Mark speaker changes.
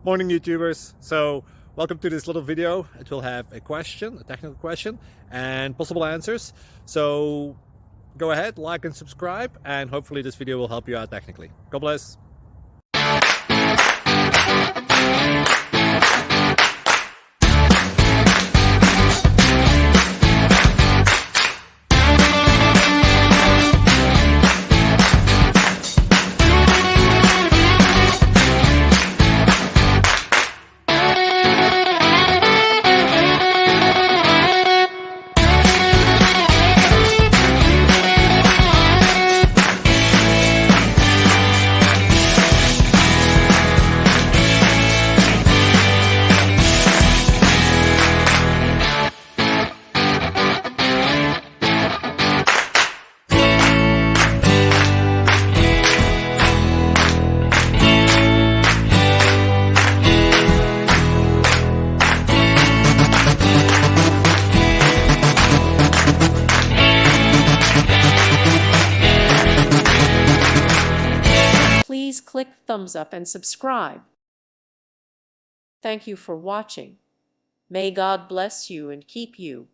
Speaker 1: Morning YouTubers. So welcome to this little video. It will have a question, a technical question, and possible answers. So go ahead, like and subscribe, and hopefully this video will help you out technically. God bless.
Speaker 2: Please click thumbs up and subscribe. Thank you for watching. May God bless you and keep you.